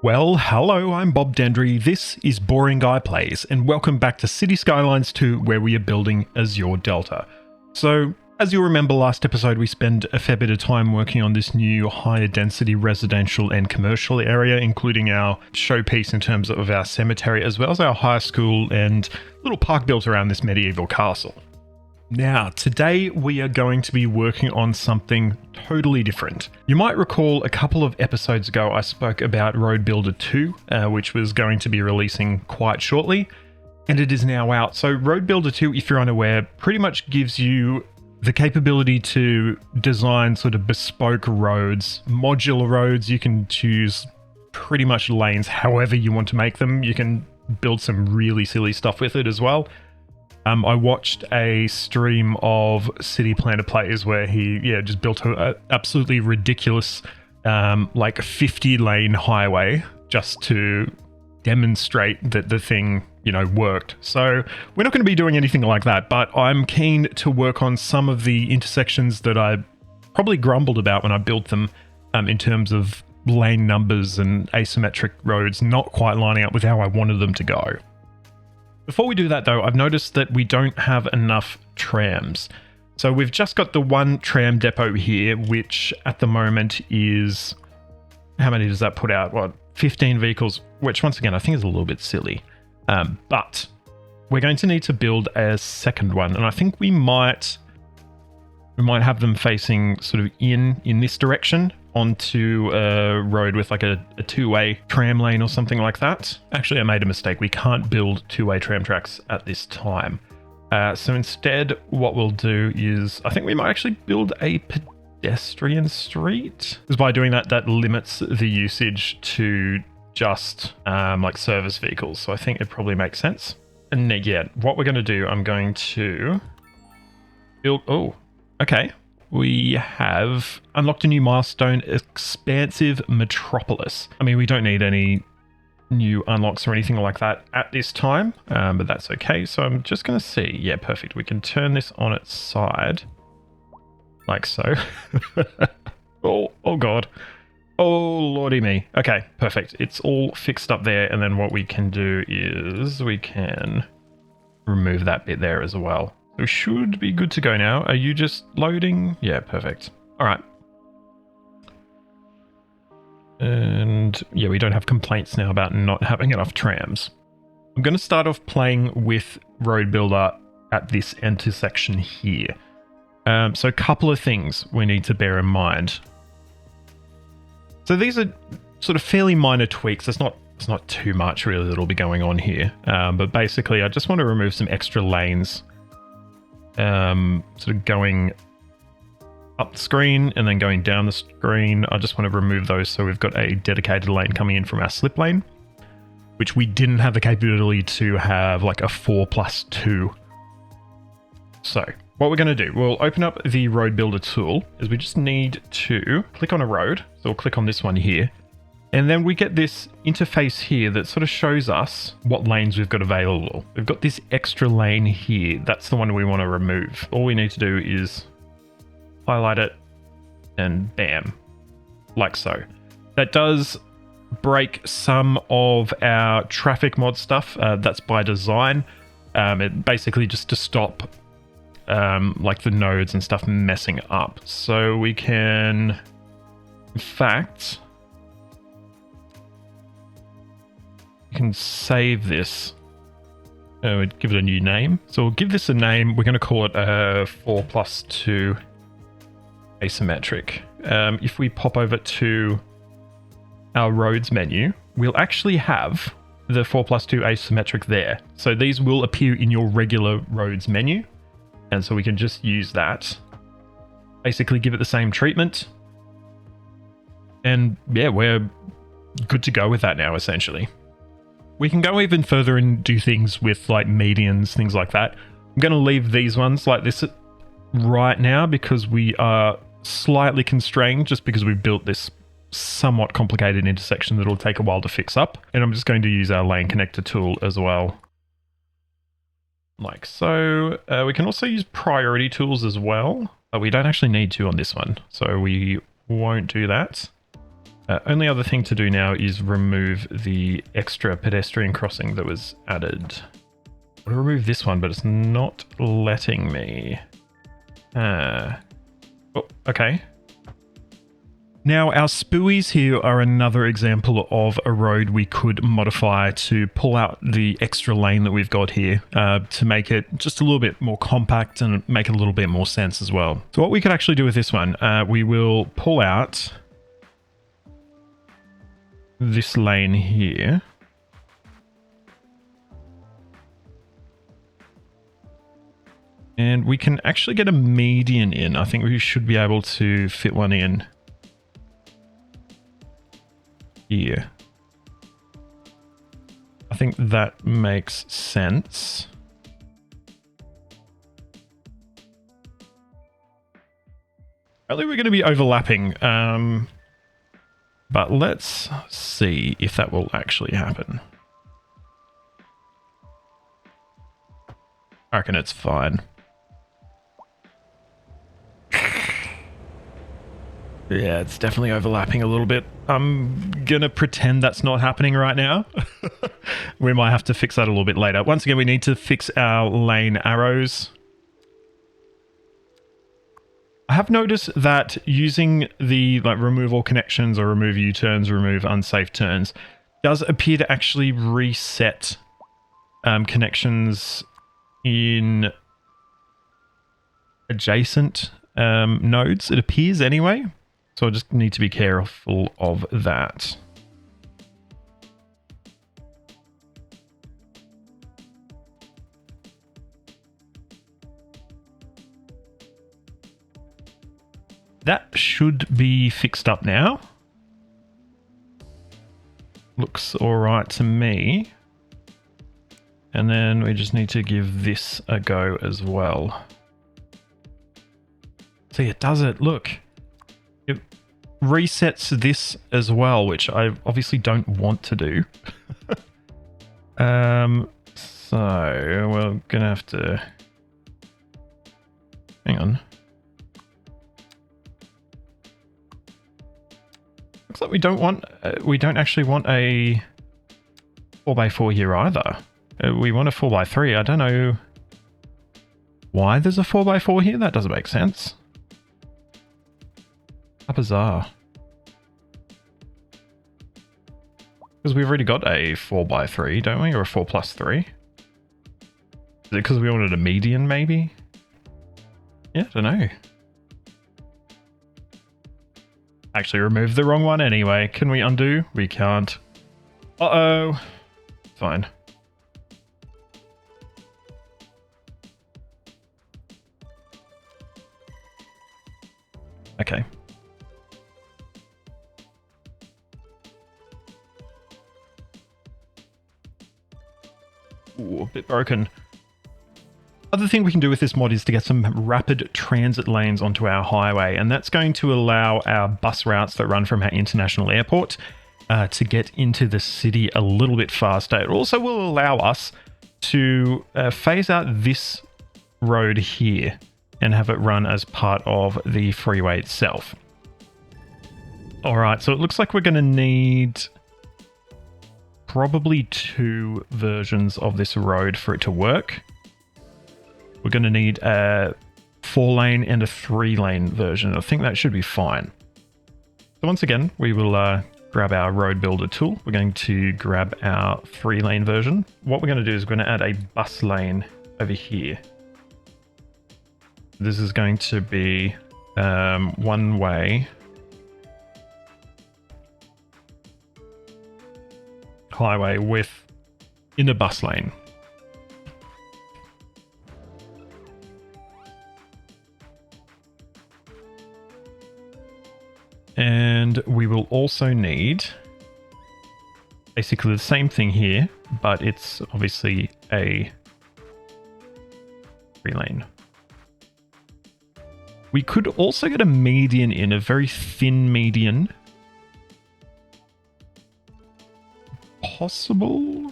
Well, hello, I'm Bob Dendry, this is Boring Guy Plays, and welcome back to Cities Skylines 2, where we are building Azure Delta. So, as you'll remember last episode, we spent a fair bit of time working on this new higher density residential and commercial area, including our showpiece in terms of our cemetery, as well as our high school and little park built around this medieval castle. Now, today we are going to be working on something totally different. You might recall a couple of episodes ago I spoke about Road Builder 2, which was going to be releasing quite shortly, and it is now out. So Road Builder 2, if you're unaware, pretty much gives you the capability to design sort of bespoke roads, modular roads. You can choose pretty much lanes however you want to make them. You can build some really silly stuff with it as well. I watched a stream of City Planner Plays where he just built an absolutely ridiculous like 50-lane highway just to demonstrate that the thing, worked. So we're not going to be doing anything like that, but I'm keen to work on some of the intersections that I probably grumbled about when I built them in terms of lane numbers and asymmetric roads not quite lining up with how I wanted them to go. Before we do that though, I've noticed that we don't have enough trams. So we've just got the one tram depot here, which at the moment is, how many does that put out? 15 vehicles, which once again, I think is a little bit silly. But we're going to need to build a second one. And I think we might have them facing sort of in this direction onto a road with like a two-way tram lane or something like that. Actually, I made a mistake. We can't build two-way tram tracks at this time. So instead, what we'll do is, I think we might actually build a pedestrian street. Because by doing that, that limits the usage to just like service vehicles. So I think it probably makes sense. And yeah, what we're going to do, I'm going to build, okay. We have unlocked a new milestone, Expansive Metropolis. I mean, we don't need any new unlocks or anything like that at this time, but that's okay. So I'm just going to see. Yeah, perfect. We can turn this on its side, like so. Oh God. Oh, lordy me. Okay, perfect. It's all fixed up there. And then what we can do is we can remove that bit there as well. We should be good to go now. Are you just loading? Yeah, perfect. All right. And yeah, we don't have complaints now about not having enough trams. I'm going to start off playing with Road Builder at this intersection here. So a couple of things we need to bear in mind. So these are sort of fairly minor tweaks. It's not too much really that'll be going on here. But basically, I just want to remove some extra lanes. Sort of going up the screen and then going down the screen. I just want to remove those so we've got a dedicated lane coming in from our slip lane, which we didn't have the capability to have like a 4+2. So what we're going to do, we'll open up the Road Builder tool, is we just need to click on a road. So we'll click on this one here. And then we get this interface here that sort of shows us what lanes we've got available. We've got this extra lane here. That's the one we want to remove. All we need to do is highlight it and bam, like so. That does break some of our traffic mod stuff. That's by design. It basically just to stop like the nodes and stuff messing up. So we can, in fact, can save this. We'd give it a new name. So we'll give this a name. We're going to call it 4+2 asymmetric. If we pop over to our roads menu, we'll actually have the 4+2 asymmetric there. So these will appear in your regular roads menu. And so we can just use that. Basically give it the same treatment. And yeah, we're good to go with that now, essentially. We can go even further and do things with like medians, things like that. I'm going to leave these ones like this right now because we are slightly constrained just because we built this somewhat complicated intersection that'll take a while to fix up. And I'm just going to use our lane connector tool as well. Like so. We can also use priority tools as well, but we don't actually need to on this one. So we won't do that. Only other thing to do now is remove the extra pedestrian crossing that was added. I want to remove this one, but it's not letting me. Oh, okay. Now, our spuies here are another example of a road we could modify to pull out the extra lane that we've got here to make it just a little bit more compact and make a little bit more sense as well. So what we could actually do with this one, we will pull out this lane here. And we can actually get a median in. I think we should be able to fit one in here. I think that makes sense. Probably we're going to be overlapping, but let's see if that will actually happen. I reckon it's fine. Yeah, it's definitely overlapping a little bit. I'm gonna pretend that's not happening right now. We might have to fix that a little bit later. Once again, we need to fix our lane arrows. I have noticed that using the remove all connections or remove U-turns, remove unsafe turns does appear to actually reset connections in adjacent nodes. It appears anyway. So I just need to be careful of that. That should be fixed up now. Looks all right to me. And then we just need to give this a go as well. See, it does it. Look. It resets this as well, which I obviously don't want to do. So we're gonna have to hang on. Looks like we don't actually want a 4x4 here either. We want a 4x3. I don't know why there's a 4x4 here. That doesn't make sense. How bizarre. Because we've already got a 4x3, don't we? Or a 4+3? Is it because we wanted a median, maybe? Yeah, I don't know. Actually removed the wrong one anyway. Can we undo? We can't. Uh-oh. Fine. Okay. Ooh, a bit broken. Other thing we can do with this mod is to get some rapid transit lanes onto our highway, and that's going to allow our bus routes that run from our international airport to get into the city a little bit faster. It also will allow us to phase out this road here and have it run as part of the freeway itself. All right, so it looks like we're going to need probably 2 versions of this road for it to work. We're going to need a 4-lane and a 3-lane version. I think that should be fine. So once again, we will grab our road builder tool. We're going to grab our 3-lane version. What we're going to do is we're going to add a bus lane over here. This is going to be one way highway with in a bus lane. And we will also need basically the same thing here, but it's obviously a 3-lane. We could also get a median in, a very thin median. Possible?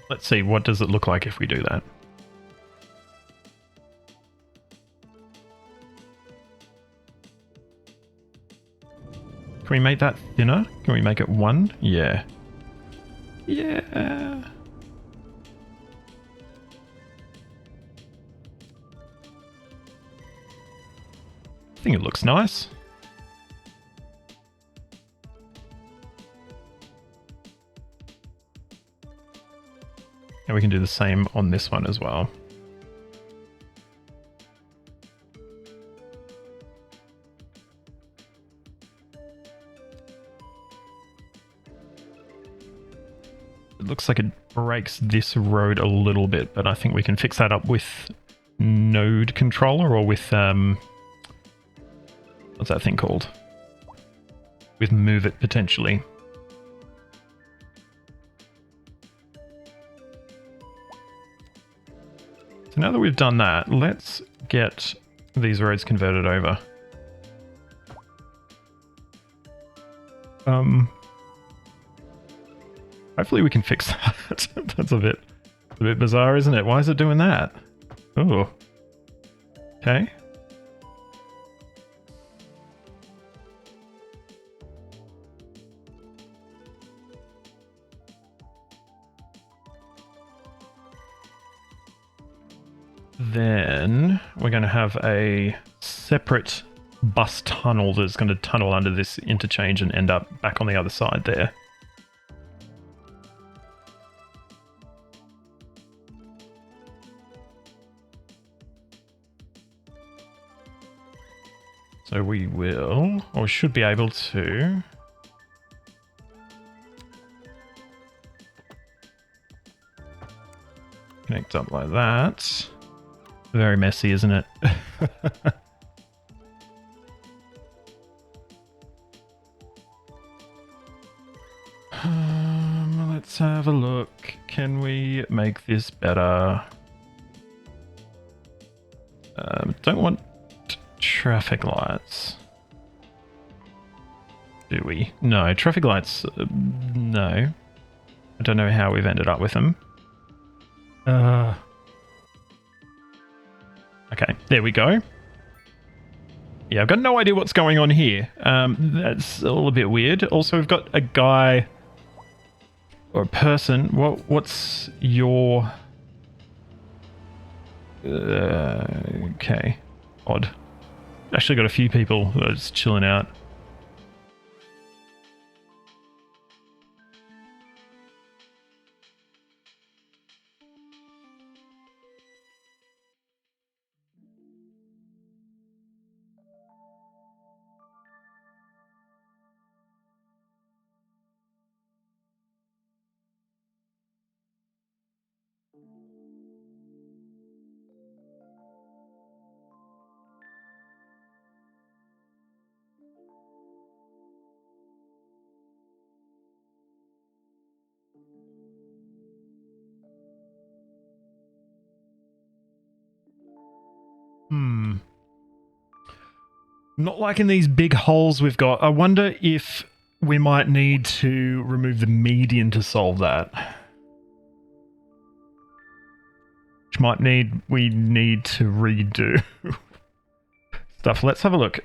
Let's see, what does it look like if we do that? Can we make that thinner? Can we make it 1? Yeah. Yeah. I think it looks nice. And we can do the same on this one as well. It looks like it breaks this road a little bit, but I think we can fix that up with node controller or with, what's that thing called? With move it potentially. So now that we've done that, let's get these roads converted over. Hopefully we can fix that. That's a bit bizarre, isn't it? Why is it doing that? Oh. Okay. Then we're going to have a separate bus tunnel that's going to tunnel under this interchange and end up back on the other side there. So we will, or should be able to, connect up like that. Very messy, isn't it? Let's have a look. Can we make this better? Don't want traffic lights. Do we? No, traffic lights, no. I don't know how we've ended up with them. Okay, there we go. Yeah, I've got no idea what's going on here. That's all a bit weird. Also, we've got a guy or a person. What's your... okay, odd. Actually got a few people that are just chilling out. Not liking these big holes we've got. I wonder if we might need to remove the median to solve that. Which we need to redo stuff. Let's have a look.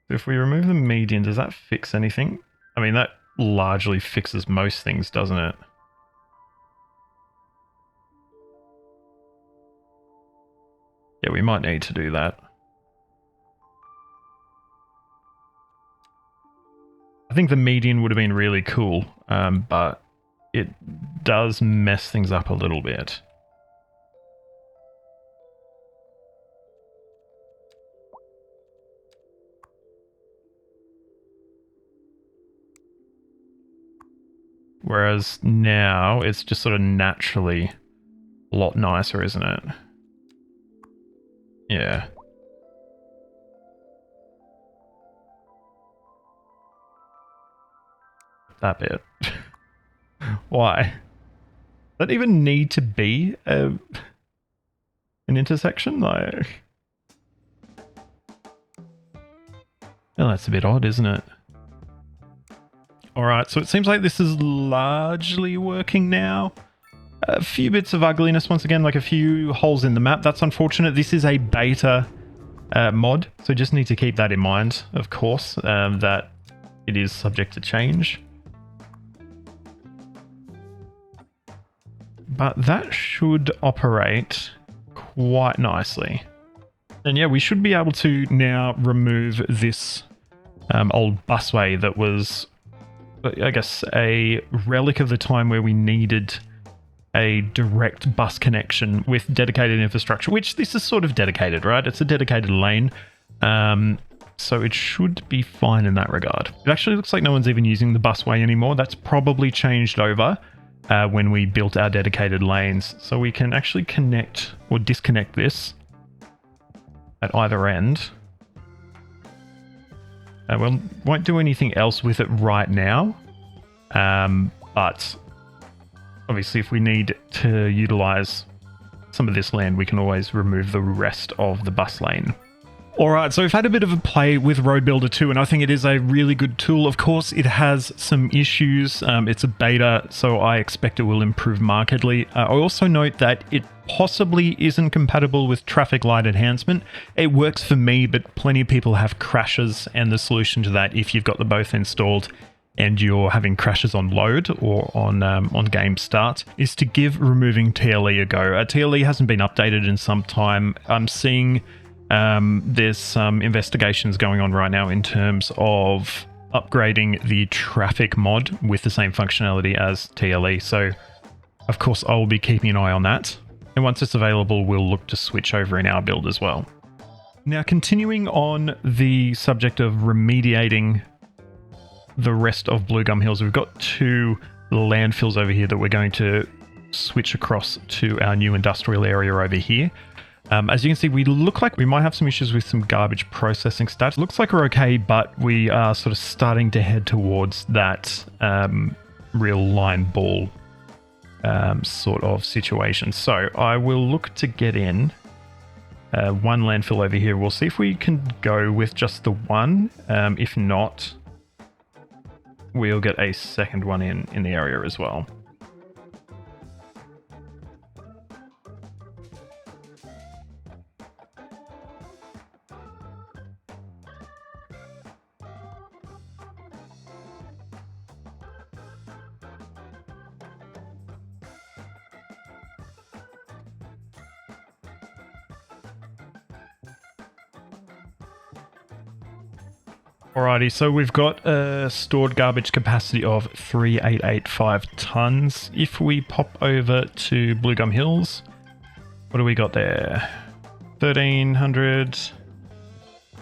If we remove the median, does that fix anything? I mean, that largely fixes most things, doesn't it? Yeah, we might need to do that. I think the median would have been really cool, but it does mess things up a little bit. Whereas now it's just sort of naturally a lot nicer, isn't it? Yeah. That bit. Why? Does that even need to be an intersection? Like, well, that's a bit odd, isn't it? All right, so it seems like this is largely working now. A few bits of ugliness once again, like a few holes in the map. That's unfortunate. This is a beta mod, so just need to keep that in mind, of course, that it is subject to change. But that should operate quite nicely. And yeah, we should be able to now remove this old busway that was, I guess, a relic of the time where we needed a direct bus connection with dedicated infrastructure, which this is sort of dedicated, right? It's a dedicated lane. So it should be fine in that regard. It actually looks like no one's even using the busway anymore. That's probably changed over when we built our dedicated lanes. So we can actually connect or disconnect this at either end. We won't do anything else with it right now. But obviously if we need to utilize some of this land, we can always remove the rest of the bus lane. Alright, so we've had a bit of a play with Road Builder 2, and I think it is a really good tool. Of course, it has some issues. It's a beta, so I expect it will improve markedly. I also note that it possibly isn't compatible with traffic light enhancement. It works for me, but plenty of people have crashes, and the solution to that, if you've got the both installed and you're having crashes on load or on game start, is to give removing TLE a go. TLE hasn't been updated in some time. I'm seeing there's some investigations going on right now in terms of upgrading the traffic mod with the same functionality as TLE. So, of course, I will be keeping an eye on that. And once it's available, we'll look to switch over in our build as well. Now, continuing on the subject of remediating the rest of Blue Gum Hills, we've got two landfills over here that we're going to switch across to our new industrial area over here. As you can see, we look like we might have some issues with some garbage processing stats. Looks like we're okay, but we are sort of starting to head towards that real line ball sort of situation. So I will look to get in one landfill over here. We'll see if we can go with just the one. If not, we'll get a second one in the area as well. Alrighty, so we've got a stored garbage capacity of 3885 tons. If we pop over to Blue Gum Hills, what do we got there? 1300.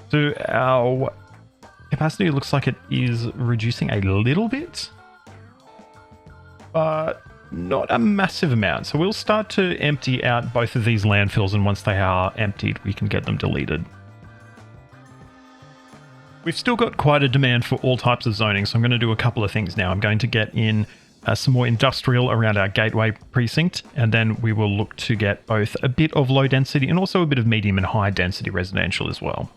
So our capacity looks like it is reducing a little bit, but not a massive amount. So we'll start to empty out both of these landfills, and once they are emptied, we can get them deleted. We've still got quite a demand for all types of zoning, so I'm going to do a couple of things now. I'm going to get in some more industrial around our gateway precinct, and then we will look to get both a bit of low density and also a bit of medium and high density residential as well.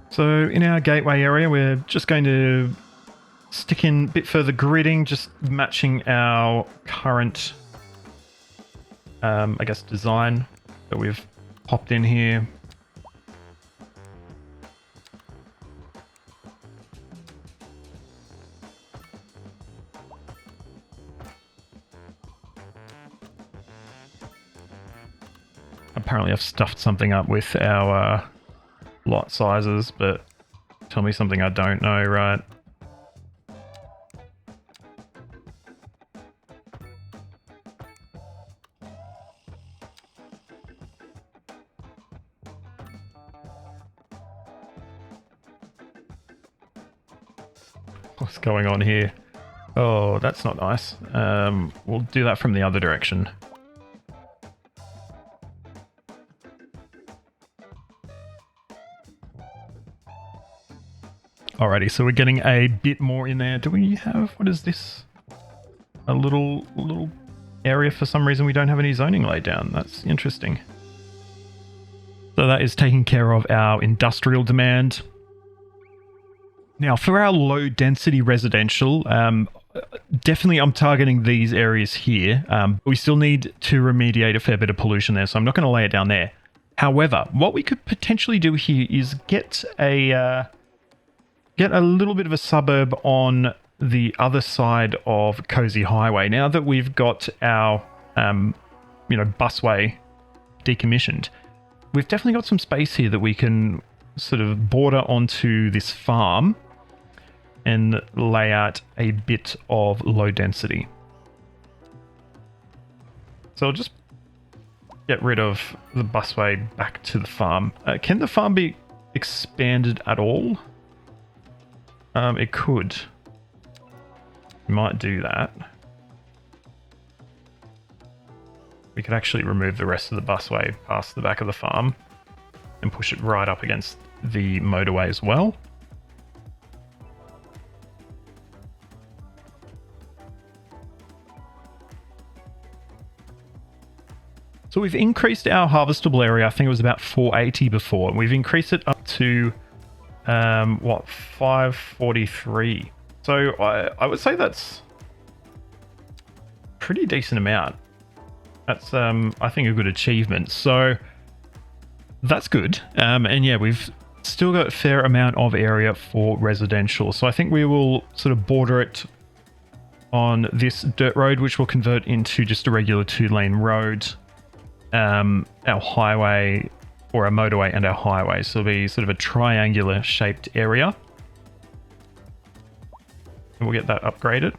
So in our gateway area, we're just going to stick in a bit further gridding, just matching our current, I guess, design that we've popped in here. Apparently I've stuffed something up with our lot sizes, but tell me something I don't know, right? What's going on here? Oh, that's not nice. We'll do that from the other direction. Alrighty, so we're getting a bit more in there. Do we have, what is this? A little area for some reason we don't have any zoning laid down. That's interesting. So that is taking care of our industrial demand. Now, for our low density residential, definitely I'm targeting these areas here. We still need to remediate a fair bit of pollution there, so I'm not going to lay it down there. However, what we could potentially do here is get a little bit of a suburb on the other side of Cozy Highway. Now that we've got our busway decommissioned, we've definitely got some space here that we can sort of border onto this farm and lay out a bit of low density. So I'll just get rid of the busway back to the farm. Can the farm be expanded at all? It could. We might do that. We could actually remove the rest of the busway past the back of the farm and push it right up against the motorway as well. So we've increased our harvestable area. I think it was about 480 before. We've increased it up to 543. So I would say that's a pretty decent amount. That's I think a good achievement. So that's good. And yeah, we've still got a fair amount of area for residential. So I think we will sort of border it on this dirt road, which will convert into just a regular 2-lane road. Our highway, or our motorway and our highway. So it'll be sort of a triangular shaped area. And we'll get that upgraded.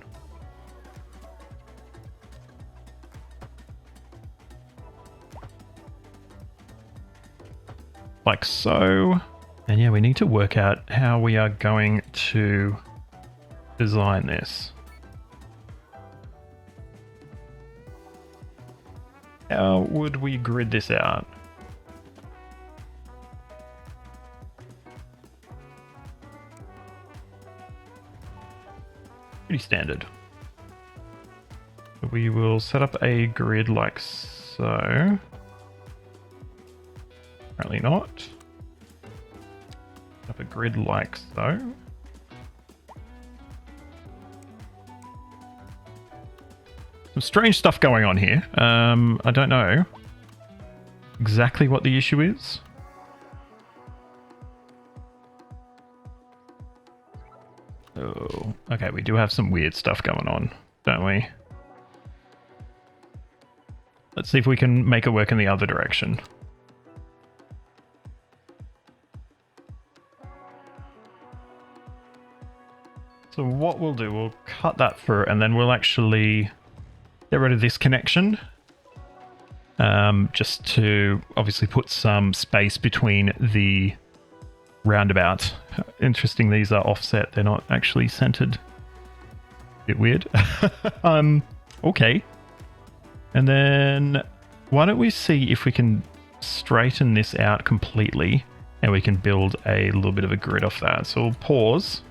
Like so. And yeah, we need to work out how we are going to design this. How would we grid this out? Pretty standard. We will set up a grid like so. Apparently not. Set up a grid like so. Some strange stuff going on here. I don't know exactly what the issue is. Oh, okay, we do have some weird stuff going on, don't we? Let's see if we can make it work in the other direction. So what we'll do, we'll cut that through and then we'll actually get rid of this connection. Just to obviously put some space between the roundabout. Interesting, these are offset, they're not actually centered. Bit weird. Okay. And then why don't we see if we can straighten this out completely and we can build a little bit of a grid off that. So we'll pause.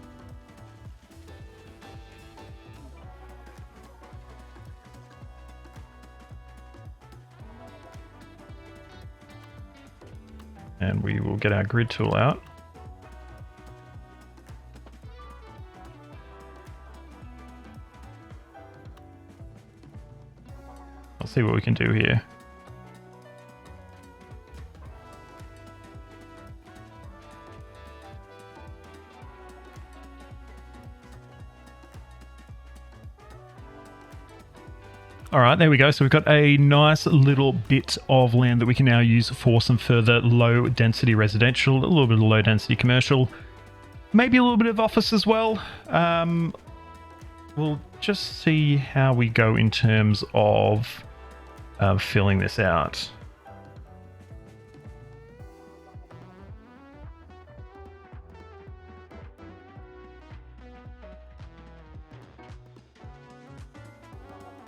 And we will get our grid tool out. I'll see what we can do here. All right, there we go. So we've got a nice little bit of land that we can now use for some further low density residential, a little bit of low density commercial, maybe a little bit of office as well. We'll just see how we go in terms of filling this out.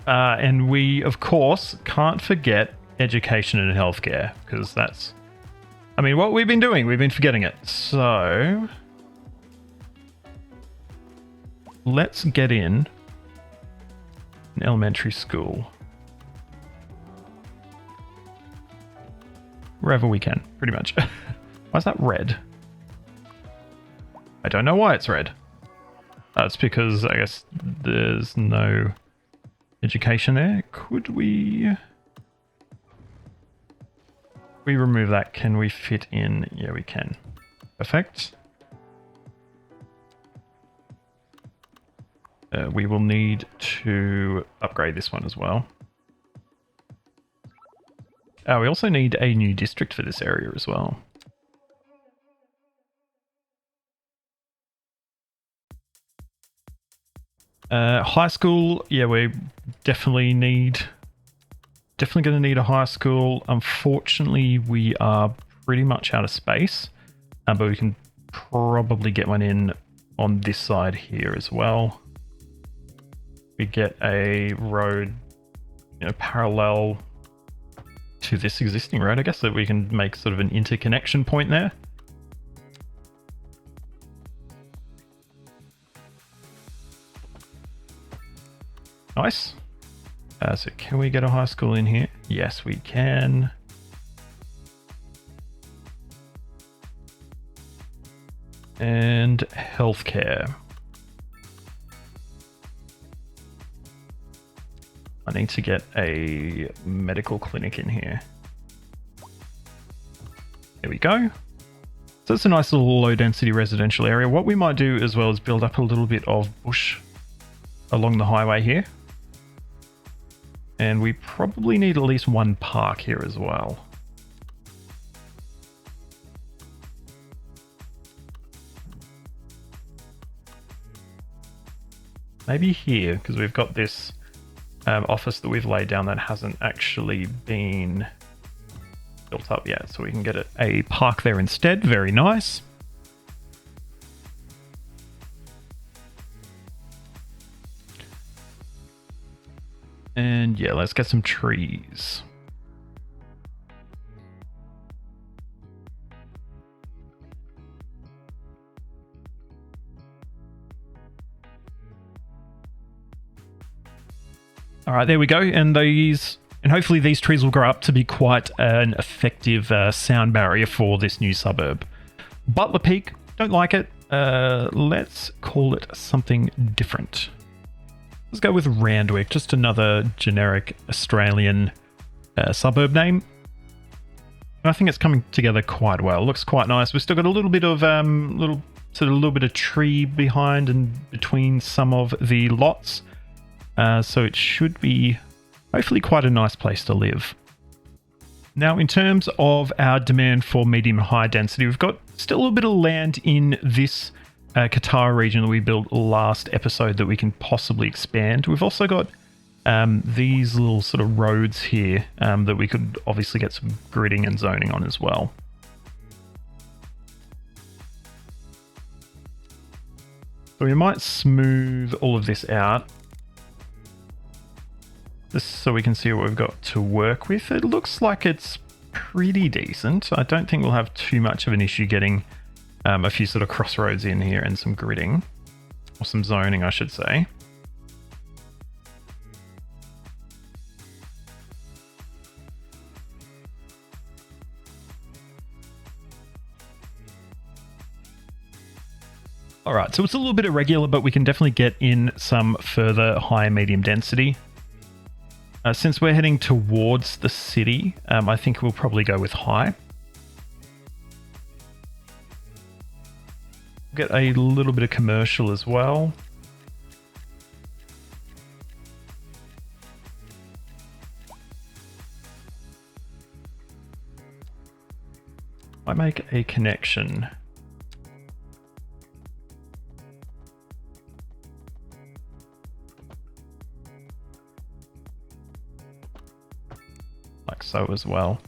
And we, of course, can't forget education and healthcare, because that's, I mean, what we've been doing, we've been forgetting it. So let's get in an elementary school. Wherever we can, pretty much. Why is that red? I don't know why it's red. That's because I guess there's no education there. Could we remove that? Can we fit in? Yeah, we can. Perfect. We will need to upgrade this one as well. We also need a new district for this area as well. High school, yeah, we definitely going to need a high school. Unfortunately, we are pretty much out of space, but we can probably get one in on this side here as well. We get a road, parallel to this existing road. I guess that we can make sort of an interconnection point there. Nice. So can we get a high school in here? Yes, we can. And healthcare. I need to get a medical clinic in here. There we go. So it's a nice little low density residential area. What we might do as well is build up a little bit of bush along the highway here. And we probably need at least one park here as well. Maybe here, because we've got this office that we've laid down that hasn't actually been built up yet. So we can get a park there instead. Very nice. And yeah, let's get some trees. All right, there we go. And hopefully these trees will grow up to be quite an effective sound barrier for this new suburb. Butler Peak, don't like it. Let's call it something different. Let's go with Randwick, just another generic Australian suburb name. And I think it's coming together quite well. Looks quite nice. We've still got a little bit of little bit of tree behind and between some of the lots. So it should be hopefully quite a nice place to live. Now, in terms of our demand for medium high density, we've got still a little bit of land in this Qatar region that we built last episode that we can possibly expand. We've also got these little sort of roads here that we could obviously get some gridding and zoning on as well. So we might smooth all of this out, just so we can see what we've got to work with. It looks like it's pretty decent. I don't think we'll have too much of an issue getting a few sort of crossroads in here and some gridding, or some zoning, I should say. All right, so it's a little bit irregular, but we can definitely get in some further high medium density. Since we're heading towards the city, I think we'll probably go with high. Get a little bit of commercial as well. I make a connection. Like so as well.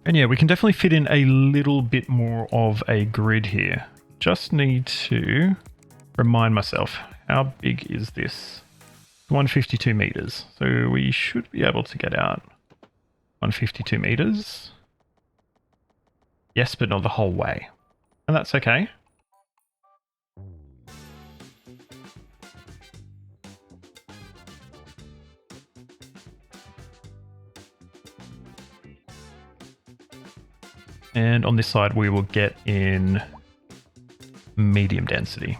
And yeah, we can definitely fit in a little bit more of a grid here. Just need to remind myself, how big is this? 152 meters. So we should be able to get out 152 meters. Yes, but not the whole way. And that's okay. And on this side, we will get in medium density.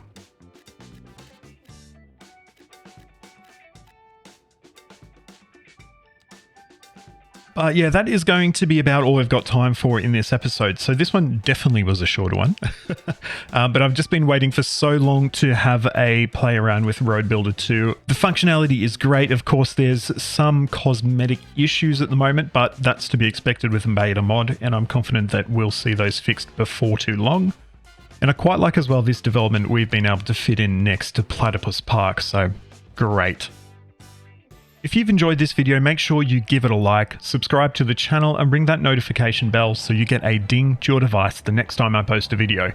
But yeah, that is going to be about all we've got time for in this episode. So this one definitely was a shorter one. But I've just been waiting for so long to have a play around with Road Builder 2. The functionality is great. Of course, there's some cosmetic issues at the moment, but that's to be expected with a beta mod, and I'm confident that we'll see those fixed before too long. And I quite like as well this development we've been able to fit in next to Platypus Park, so great. If you've enjoyed this video, make sure you give it a like, subscribe to the channel, and ring that notification bell so you get a ding to your device the next time I post a video.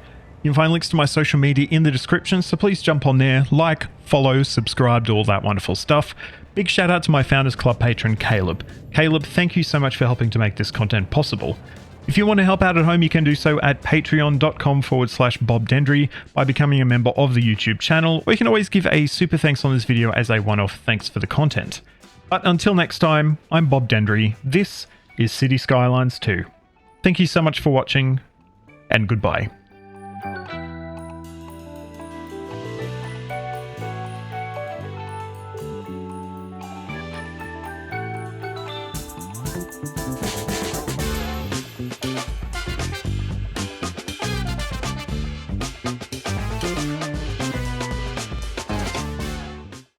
You can find links to my social media in the description, so please jump on there, like, follow, subscribe to all that wonderful stuff. Big shout out to my Founders Club patron, Caleb. Caleb, thank you so much for helping to make this content possible. If you want to help out at home, you can do so at patreon.com/BobDendry by becoming a member of the YouTube channel, or you can always give a super thanks on this video as a one-off thanks for the content. But until next time, I'm Bob Dendry. This is City Skylines 2. Thank you so much for watching, and goodbye.